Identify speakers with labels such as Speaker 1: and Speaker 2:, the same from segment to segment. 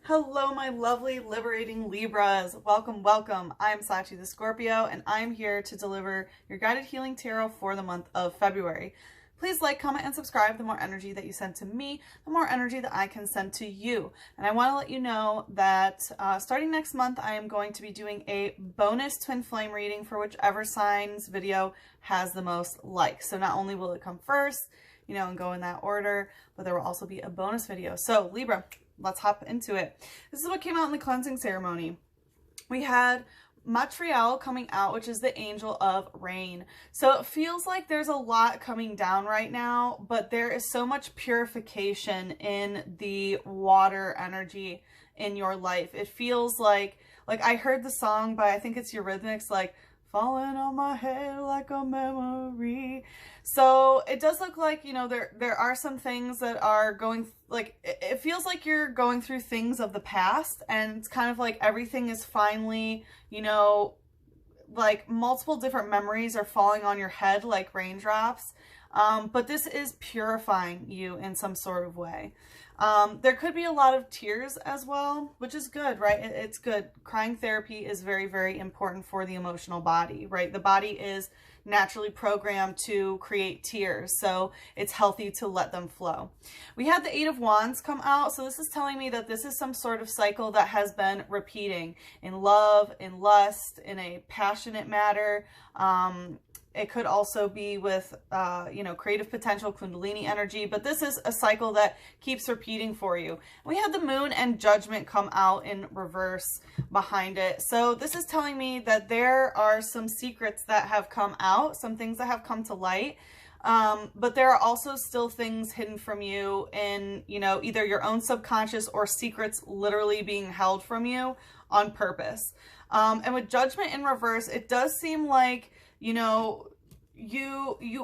Speaker 1: Hello, my lovely liberating Libras. Welcome, welcome. I'm Sachi the Scorpio, and I'm here to deliver your guided healing tarot for the month of February. Please like, comment, and subscribe. The more energy that you send to me, the more energy that I can send to you. And I want to let you know that starting next month, I am going to be doing a bonus twin flame reading for whichever sign's video has the most likes. So not only will it come first, and go in that order, but there will also be a bonus video. So Libra, let's hop into it. This is what came out in the cleansing ceremony. We had Montreal coming out, which is the angel of rain. So it feels like there's a lot coming down right now, but there is so much purification in the water energy in your life. It feels like I heard the song by, I think it's Eurythmics, like falling on my head like a memory. So it does look like, there are some things that are going, like, it feels like you're going through things of the past, and it's kind of like everything is finally, like multiple different memories are falling on your head like raindrops. But this is purifying you in some sort of way. There could be a lot of tears as well, which is good, right? It's good. Crying therapy is very, very important for the emotional body, right? The body is naturally programmed to create tears, so it's healthy to let them flow. We had the Eight of Wands come out, so this is telling me that this is some sort of cycle that has been repeating in love, in lust, in a passionate matter. It could also be with, creative potential, Kundalini energy, but this is a cycle that keeps repeating for you. We had the Moon and Judgment come out in reverse behind it. So this is telling me that there are some secrets that have come out, some things that have come to light. But there are also still things hidden from you in, either your own subconscious or secrets literally being held from you on purpose. And with Judgment in reverse, it does seem like, you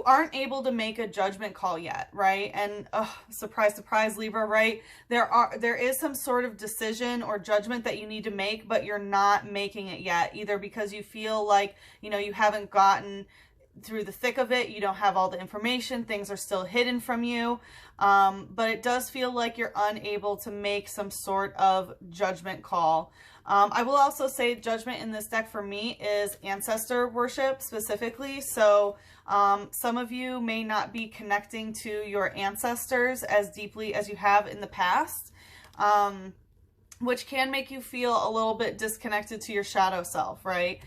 Speaker 1: aren't able to make a judgment call yet, right? And surprise, surprise, Libra, right? There is some sort of decision or judgment that you need to make, but you're not making it yet, either because you feel like, you haven't gotten through the thick of it, you don't have all the information, things are still hidden from you, but it does feel like you're unable to make some sort of judgment call. I will also say Judgment in this deck for me is ancestor worship specifically, so some of you may not be connecting to your ancestors as deeply as you have in the past, which can make you feel a little bit disconnected to your shadow self, right?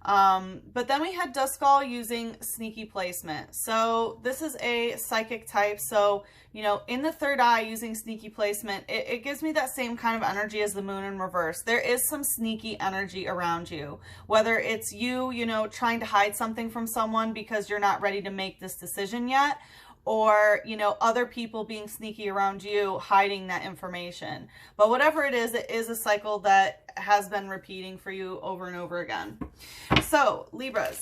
Speaker 1: But then we had Duskull using sneaky placement. So this is a psychic type. So, in the third eye using sneaky placement, it gives me that same kind of energy as the Moon in reverse. There is some sneaky energy around you, whether it's you, trying to hide something from someone because you're not ready to make this decision yet, or, other people being sneaky around you, hiding that information. But whatever it is a cycle that has been repeating for you over and over again. So, Libras,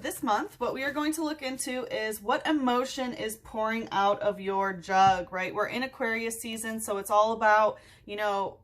Speaker 1: this month, what we are going to look into is what emotion is pouring out of your jug, right? We're in Aquarius season, so it's all about,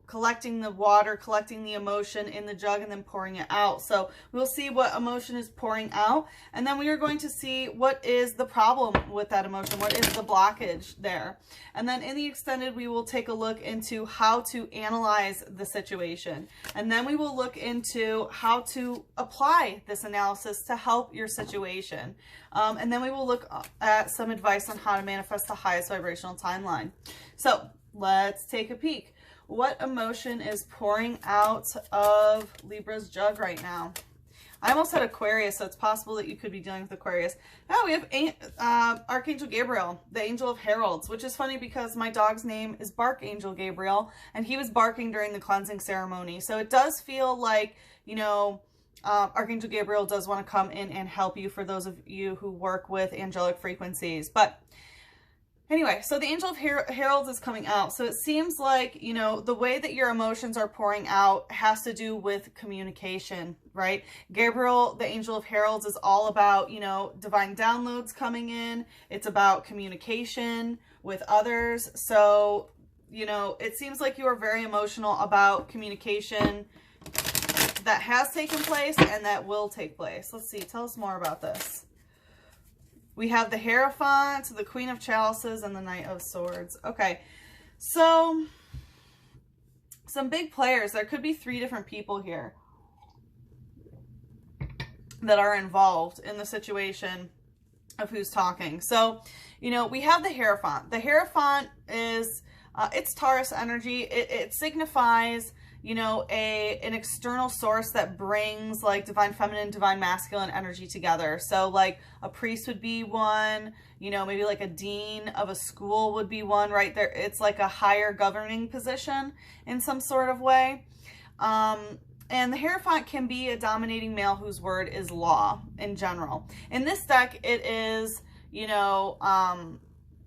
Speaker 1: collecting the water, collecting the emotion in the jug, and then pouring it out. So we'll see what emotion is pouring out, and then we are going to see what is the problem with that emotion, what is the blockage there. And then in the extended, we will take a look into how to analyze the situation. And then we will look into how to apply this analysis to help your situation. And then we will look at some advice on how to manifest the highest vibrational timeline. So let's take a peek. What emotion is pouring out of Libra's jug right now? I almost said Aquarius, so it's possible that you could be dealing with Aquarius. Now we have Archangel Gabriel, the angel of heralds, which is funny because my dog's name is Bark Angel Gabriel, and he was barking during the cleansing ceremony. So it does feel like, Archangel Gabriel does want to come in and help you for those of you who work with angelic frequencies. But anyway, so the Angel of Heralds is coming out. So it seems like, the way that your emotions are pouring out has to do with communication, right? Gabriel, the Angel of Heralds, is all about, divine downloads coming in. It's about communication with others. So, it seems like you are very emotional about communication that has taken place and that will take place. Let's see. Tell us more about this. We have the Hierophant, the Queen of Chalices, and the Knight of Swords. Okay, so some big players. There could be 3 different people here that are involved in the situation of who's talking. So, you know, we have the Hierophant. The Hierophant is, it's Taurus energy. It signifies, you know, an external source that brings like divine feminine, divine masculine energy together. So like a priest would be one, you know, maybe like a dean of a school would be one, right there. It's like a higher governing position in some sort of way. And the Hierophant can be a dominating male whose word is law in general. In this deck, it is, you know,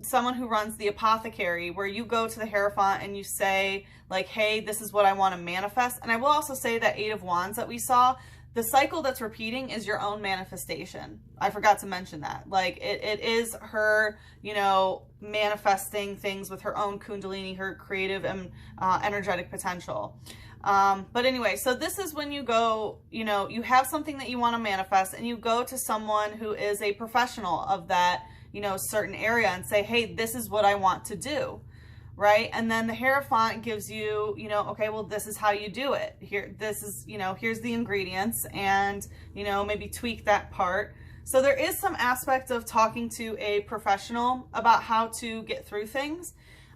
Speaker 1: someone who runs the apothecary, where you go to the Hierophant and you say like, hey, this is what I want to manifest. And I will also say that 8 of Wands that we saw, the cycle that's repeating is your own manifestation. I forgot to mention that. Like it is her, you know, manifesting things with her own Kundalini, her creative and energetic potential. But anyway, so this is when you go, you know, you have something that you want to manifest and you go to someone who is a professional of that, you know, certain area and say, hey, this is what I want to do. Right. And then the Hierophant gives you, you know, okay, well, this is how you do it here. This is, you know, here's the ingredients and, you know, maybe tweak that part. So there is some aspect of talking to a professional about how to get through things.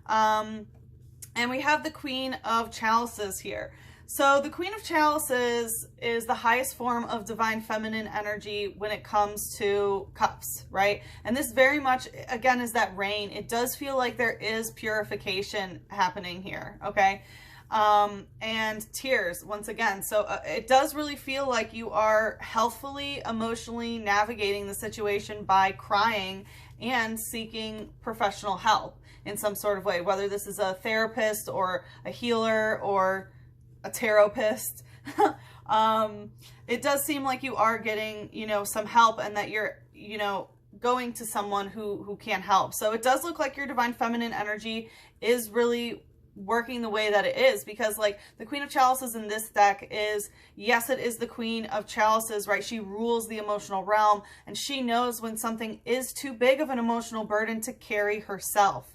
Speaker 1: And we have the Queen of Chalices here. So the Queen of Chalices is the highest form of divine feminine energy when it comes to cups, right? And this very much, again, is that rain. It does feel like there is purification happening here, okay? And tears, once again. So it does really feel like you are healthfully, emotionally navigating the situation by crying and seeking professional help in some sort of way, whether this is a therapist or a healer or a tarotist. It does seem like you are getting, you know, some help and that you're, you know, going to someone who can help. So it does look like your divine feminine energy is really working the way that it is, because like the Queen of Chalices in this deck is, yes, it is the Queen of Chalices, right? She rules the emotional realm and she knows when something is too big of an emotional burden to carry herself.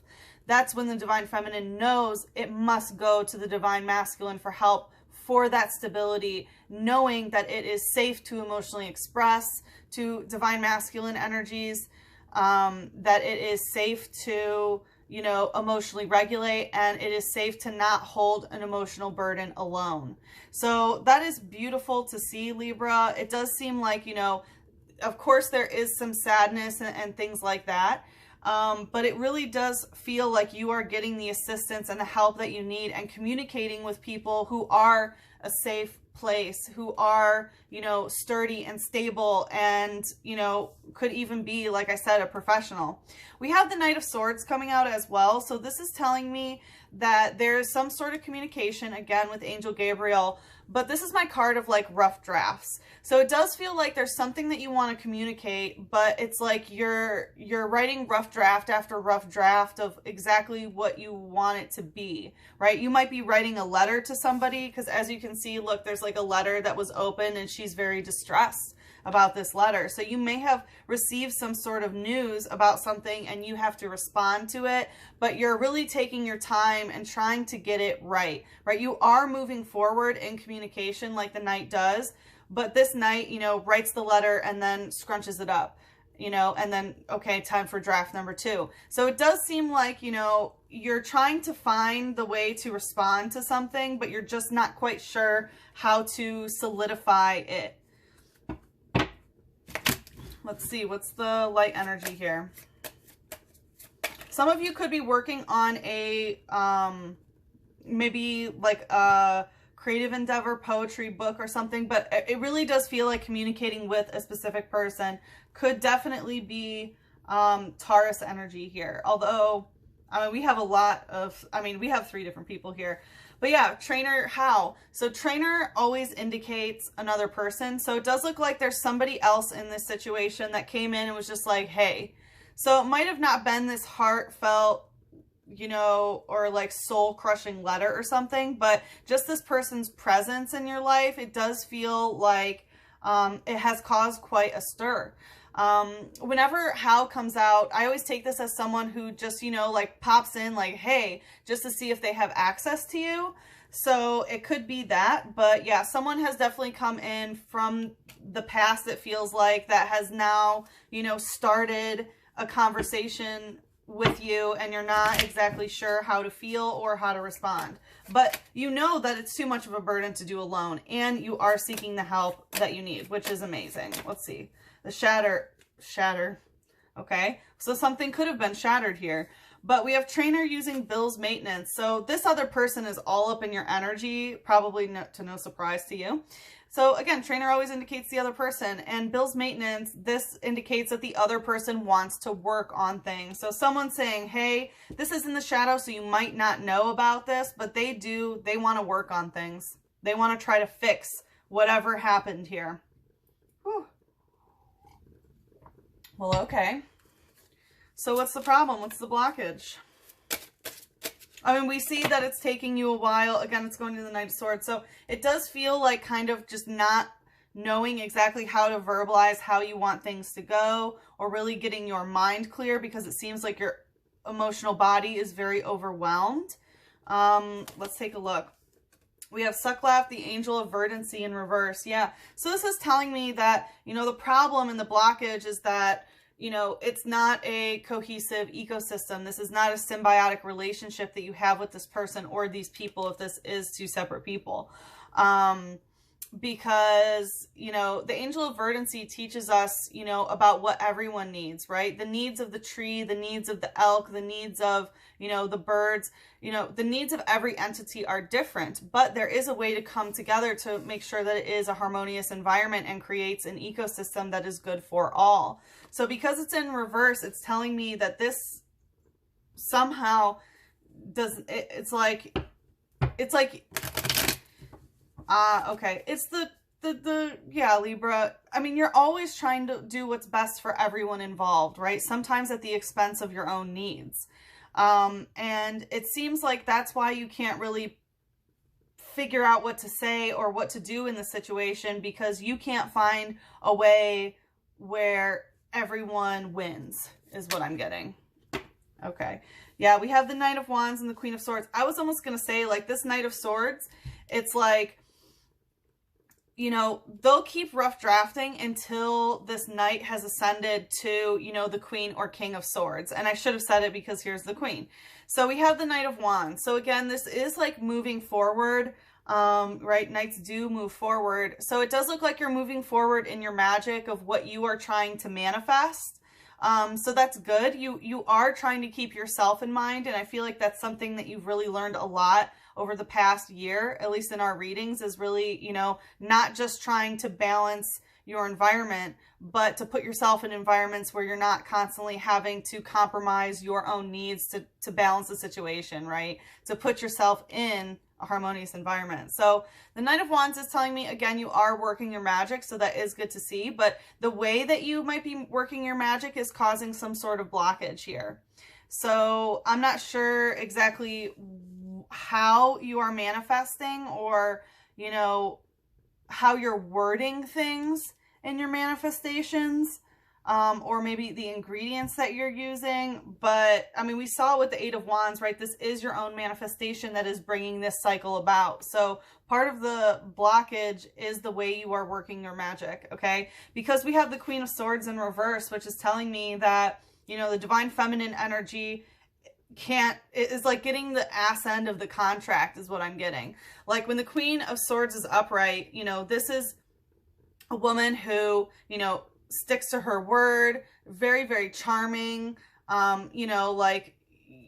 Speaker 1: That's when the divine feminine knows it must go to the divine masculine for help, for that stability, knowing that it is safe to emotionally express to divine masculine energies, that it is safe to, you know, emotionally regulate, and it is safe to not hold an emotional burden alone. So that is beautiful to see, Libra. It does seem like, you know, of course there is some sadness and things like that. But it really does feel like you are getting the assistance and the help that you need and communicating with people who are a safe place, who are, you know, sturdy and stable and, you know, could even be, like I said, a professional. We have the Knight of Swords coming out as well. So this is telling me that there's some sort of communication, again, with Angel Gabriel, but this is my card of like rough drafts. So it does feel like there's something that you want to communicate, but it's like you're writing rough draft after rough draft of exactly what you want it to be, right? You might be writing a letter to somebody because, as you can see, look, there's like a letter that was open and she's very distressed about this letter. So you may have received some sort of news about something and you have to respond to it, but you're really taking your time and trying to get it right, right? You are moving forward in communication like the Knight does, but this Knight, you know, writes the letter and then scrunches it up, you know, and then, okay, time for draft number 2. So it does seem like, you know, you're trying to find the way to respond to something, but you're just not quite sure how to solidify it. Let's see, what's the light energy here? Some of you could be working on a, maybe like a creative endeavor, poetry book or something, but it really does feel like communicating with a specific person. Could definitely be Taurus energy here. Although, I mean, we have a lot of, I mean, we have 3 different people here. But yeah, trainer, how? So trainer always indicates another person. So it does look like there's somebody else in this situation that came in and was just like, hey. So it might have not been this heartfelt, you know, or like soul crushing letter or something, but just this person's presence in your life, it does feel like it has caused quite a stir. Whenever how comes out, I always take this as someone who just, you know, like pops in like, hey, just to see if they have access to you. So it could be that, but yeah, someone has definitely come in from the past, it feels like, that has now, you know, started a conversation with you, and you're not exactly sure how to feel or how to respond. But you know that it's too much of a burden to do alone, and you are seeking the help that you need, which is amazing. Let's see. The shatter. Okay, so something could have been shattered here. But we have trainer using Bill's maintenance. So this other person is all up in your energy, probably to no surprise to you. So again, trainer always indicates the other person, and Bill's maintenance, this indicates that the other person wants to work on things. So someone's saying, hey, this is in the shadow, so you might not know about this, but they want to work on things. They want to try to fix whatever happened here. Whew. Well, okay. So what's the problem? What's the blockage? I mean, we see that it's taking you a while. Again, it's going to the Knight of Swords. So it does feel like kind of just not knowing exactly how to verbalize how you want things to go, or really getting your mind clear, because it seems like your emotional body is very overwhelmed. Let's take a look. We have Sucklav, the Angel of Verdancy in reverse. Yeah. So this is telling me that, you know, the problem and the blockage is that, you know, it's not a cohesive ecosystem. This is not a symbiotic relationship that you have with this person or these people, if this is two separate people. Because, you know, the Angel of Verdancy teaches us, you know, about what everyone needs, right? The needs of the tree, the needs of the elk, the needs of, you know, the birds, you know, the needs of every entity are different, but there is a way to come together to make sure that it is a harmonious environment and creates an ecosystem that is good for all. So because it's in reverse, it's telling me that this somehow does, it's like, okay. It's yeah, Libra. I mean, you're always trying to do what's best for everyone involved, right? Sometimes at the expense of your own needs. And it seems like that's why you can't really figure out what to say or what to do in the situation, because you can't find a way where everyone wins, is what I'm getting. Okay. Yeah, we have the Knight of Wands and the Queen of Swords. I was almost going to say, like, this Knight of Swords, it's like, you know, they'll keep rough drafting until this knight has ascended to, you know, the Queen or King of Swords. And I should have said it because here's the Queen. So we have the Knight of Wands. So again, this is like moving forward, right? Knights do move forward. So it does look like you're moving forward in your magic of what you are trying to manifest. So that's good. You are trying to keep yourself in mind. And I feel like that's something that you've really learned a lot over the past year, at least in our readings, is really, you know, not just trying to balance your environment, but to put yourself in environments where you're not constantly having to compromise your own needs to balance the situation, right? To put yourself in a harmonious environment. So the Knight of Wands is telling me, again, you are working your magic, so that is good to see, but the way that you might be working your magic is causing some sort of blockage here. So I'm not sure exactly how you are manifesting, or, you know, how you're wording things in your manifestations, or maybe the ingredients that you're using. But I mean, we saw with the Eight of Wands, right? This is your own manifestation that is bringing this cycle about. So part of the blockage is the way you are working your magic, okay? Because we have the Queen of Swords in reverse, which is telling me that, you know, the divine feminine energy is like getting the ass end of the contract, is what I'm getting. Like when the Queen of Swords is upright, you know, this is a woman who, you know, sticks to her word, very, very charming. You know, like,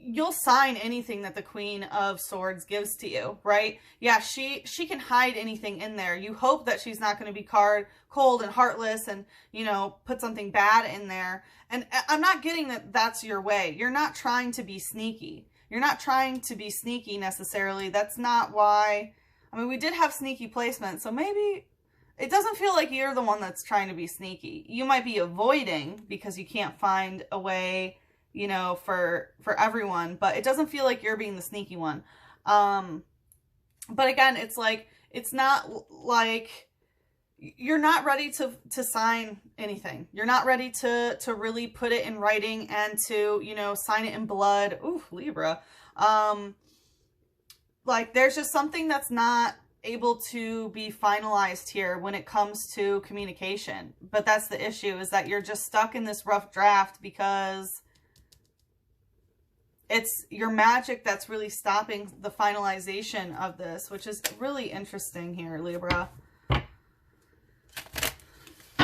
Speaker 1: you'll sign anything that the Queen of Swords gives to you, right? Yeah, she can hide anything in there. You hope that she's not going to be cold and heartless and, you know, put something bad in there. And I'm not getting that that's your way. You're not trying to be sneaky. You're not trying to be sneaky necessarily. That's not why. I mean, we did have sneaky placement, so maybe it doesn't feel like you're the one that's trying to be sneaky. You might be avoiding because you can't find a way, you know, for everyone, but it doesn't feel like you're being the sneaky one. But again, it's like, it's not like, you're not ready to sign anything. You're not ready to really put it in writing and to, you know, sign it in blood. Ooh, Libra. Like, there's just something that's not able to be finalized here when it comes to communication. But that's the issue, is that you're just stuck in this rough draft because it's your magic that's really stopping the finalization of this, which is really interesting here, Libra.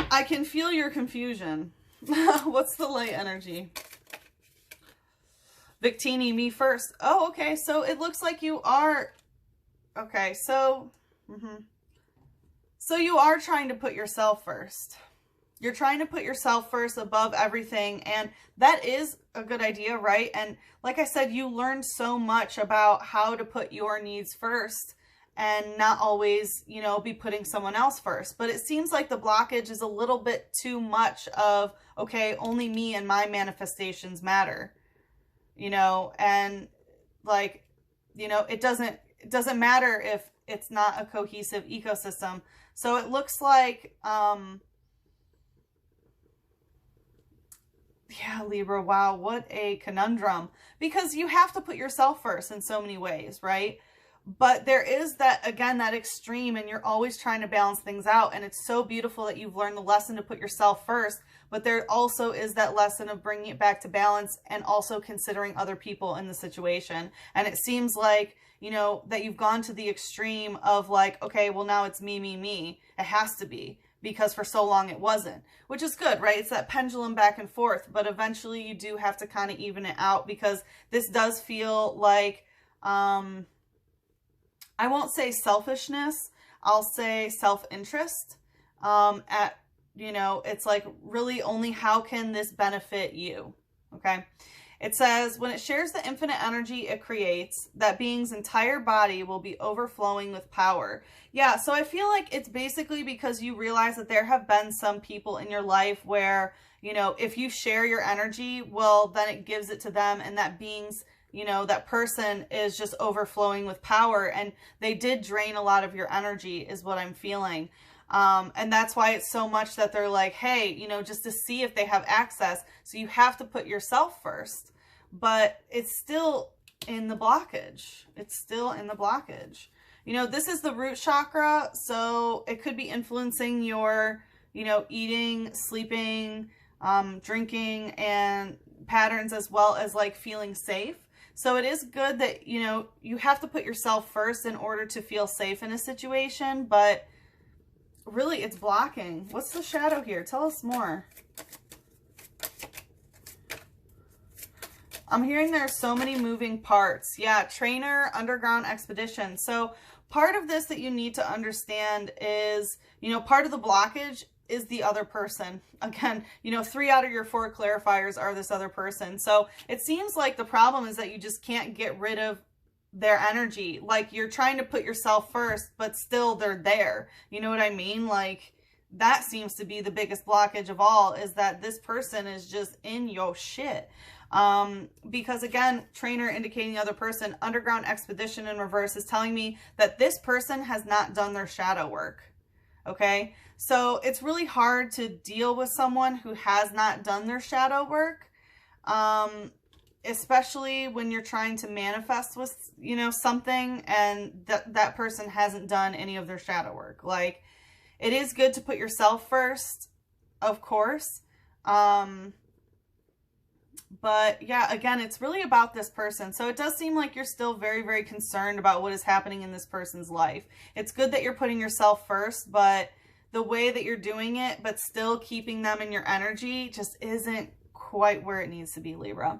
Speaker 1: I can feel your confusion. What's the light energy? Victini, me first. Oh, okay. So it looks like you are... Okay, so... So you are trying to put yourself first. You're trying to put yourself first above everything. And that is a good idea, right? And like I said, you learned so much about how to put your needs first and not always, you know, be putting someone else first. But it seems like the blockage is a little bit too much of, okay, only me and my manifestations matter, you know, and like, you know, it doesn't matter if it's not a cohesive ecosystem. So it looks like, yeah, Libra, wow, what a conundrum, because you have to put yourself first in so many ways, right? But there is that, again, that extreme, and you're always trying to balance things out. And it's so beautiful that you've learned the lesson to put yourself first. But there also is that lesson of bringing it back to balance and also considering other people in the situation. And it seems like, you know, that you've gone to the extreme of like, okay, well, now it's me, me, me. It has to be, because for so long it wasn't, which is good, right? It's that pendulum back and forth. But eventually you do have to kind of even it out, because this does feel like... I won't say selfishness, I'll say self-interest. You know, it's like really only how can this benefit you, okay? It says, when it shares the infinite energy it creates, that being's entire body will be overflowing with power. Yeah, so I feel like it's basically because you realize that there have been some people in your life where, you know, if you share your energy, well, then it gives it to them, and that being's, you know, that person is just overflowing with power, and they did drain a lot of your energy is what I'm feeling. And that's why it's so much that they're like, hey, you know, just to see if they have access. So you have to put yourself first, but it's still in the blockage. It's still in the blockage. You know, this is the root chakra. So it could be influencing your, you know, eating, sleeping, drinking, and patterns, as well as like feeling safe. So it is good that, you know, you have to put yourself first in order to feel safe in a situation, but really it's blocking. What's the shadow here? Tell us more. I'm hearing there are so many moving parts. Yeah, trainer, underground expedition. So part of this that you need to understand is, you know, part of the blockage is the other person. Again, you know, 3 out of your 4 clarifiers are this other person. So it seems like the problem is that you just can't get rid of their energy. Like, you're trying to put yourself first, but still they're there. You know what I mean? Like, that seems to be the biggest blockage of all, is that this person is just in your shit. Because again, trainer indicating the other person, underground expedition in reverse is telling me that this person has not done their shadow work. Okay, so it's really hard to deal with someone who has not done their shadow work, especially when you're trying to manifest with, you know, something, and that person hasn't done any of their shadow work. Like, it is good to put yourself first, of course, but yeah, again, it's really about this person. So it does seem like you're still very, very concerned about what is happening in this person's life. It's good that you're putting yourself first, but the way that you're doing it, but still keeping them in your energy, just isn't quite where it needs to be, Libra.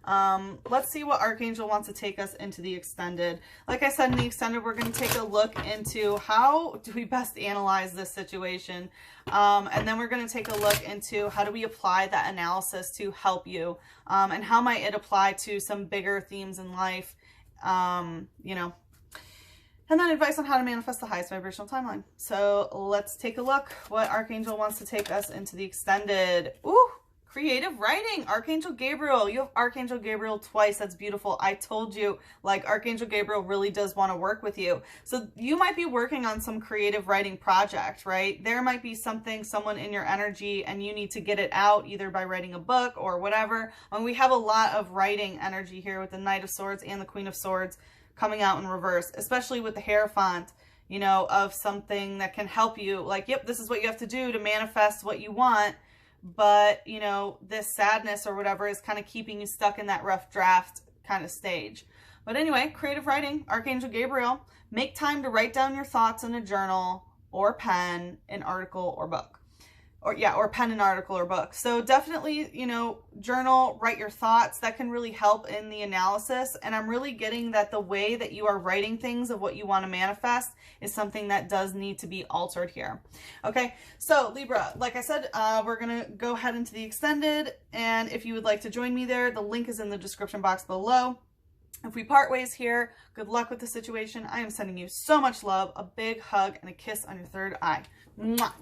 Speaker 1: Let's see what Archangel wants to take us into the extended. Like I said, in the extended, we're going to take a look into how do we best analyze this situation. And then we're going to take a look into how do we apply that analysis to help you, and how might it apply to some bigger themes in life, you know, and then advice on how to manifest the highest vibrational timeline. So let's take a look what Archangel wants to take us into the extended. Ooh, Creative writing, Archangel Gabriel. You have Archangel Gabriel twice. That's beautiful. I told you, like, Archangel Gabriel really does want to work with you. So you might be working on some creative writing project, right? There might be something, someone in your energy, and you need to get it out either by writing a book or whatever. And we have a lot of writing energy here with the Knight of Swords and the Queen of Swords coming out in reverse, especially with the Hierophant, you know, of something that can help you. Like, yep, this is what you have to do to manifest what you want. But, you know, this sadness or whatever is kind of keeping you stuck in that rough draft kind of stage. But anyway, creative writing, Archangel Gabriel. Make time to write down your thoughts in a journal or pen, an article or book. Or pen, an article or book. So definitely, you know, journal, write your thoughts. That can really help in the analysis. And I'm really getting that the way that you are writing things of what you want to manifest is something that does need to be altered here. Okay, so Libra, like I said, we're going to go ahead into the extended. And if you would like to join me there, the link is in the description box below. If we part ways here, good luck with the situation. I am sending you so much love, a big hug, and a kiss on your third eye. Mwah!